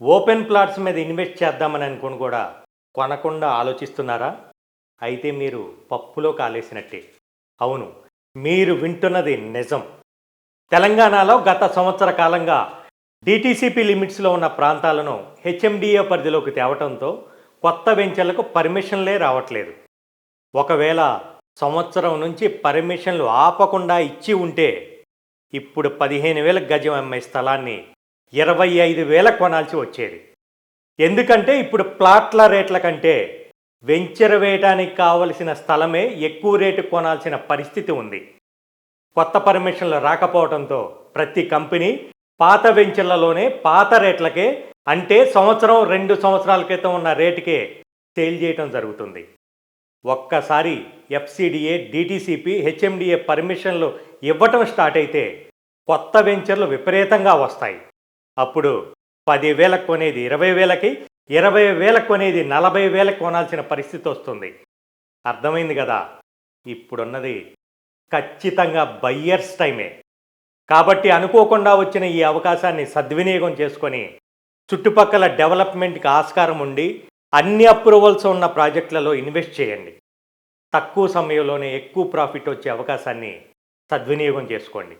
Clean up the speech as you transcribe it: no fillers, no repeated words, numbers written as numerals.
Open plots మీద invest చేద్దామని అనుకుని కూడా కొనకుండా ఆలోచిస్తున్నారా? అయితే మీరు పప్పులో కాలేసినట్టే. అవును, మీరు వింటున్నది నిజం. తెలంగాణలో గత సంవత్సర కాలంగా డీటీసీపీ లిమిట్స్లో ఉన్న ప్రాంతాలను హెచ్ఎండిఏ పరిధిలోకి తేవటంతో కొత్త వెంచర్లకు పర్మిషన్లే రావట్లేదు. ఒకవేళ సంవత్సరం నుంచి పర్మిషన్లు ఆపకుండా ఇచ్చి ఉంటే ఇప్పుడు 15,000 గజం అమ్మే స్థలాన్ని 25,000 కొనాల్సి వచ్చేది. ఎందుకంటే ఇప్పుడు ప్లాట్ల రేట్ల కంటే వెంచర్ వేయడానికి కావలసిన స్థలమే ఎక్కువ రేటు కొనాల్సిన పరిస్థితి ఉంది. కొత్త పర్మిషన్లు రాకపోవడంతో ప్రతి కంపెనీ పాత వెంచర్లలోనే పాత రేట్లకే, అంటే సంవత్సరం 2 సంవత్సరాల క్రితం ఉన్న రేటుకే సేల్ చేయటం జరుగుతుంది. ఒక్కసారి ఎఫ్సిడిఏ, డిటిసిపి, హెచ్ఎండిఏ పర్మిషన్లు ఇవ్వటం స్టార్ట్ అయితే కొత్త వెంచర్లు విపరీతంగా వస్తాయి. అప్పుడు 10,000 కొనేది 20,000కి, 20,000 కొనేది 40,000 కొనాల్సిన పరిస్థితి వస్తుంది. అర్థమైంది కదా? ఇప్పుడున్నది ఖచ్చితంగా బయ్యర్స్ టైమే. కాబట్టి అనుకోకుండా వచ్చిన ఈ అవకాశాన్ని సద్వినియోగం చేసుకొని చుట్టుపక్కల డెవలప్మెంట్కి ఆస్కారం ఉండి అన్ని అప్రూవల్స్ ఉన్న ప్రాజెక్టులలో ఇన్వెస్ట్ చేయండి. తక్కువ సమయంలోనే ఎక్కువ ప్రాఫిట్ వచ్చే అవకాశాన్ని సద్వినియోగం చేసుకోండి.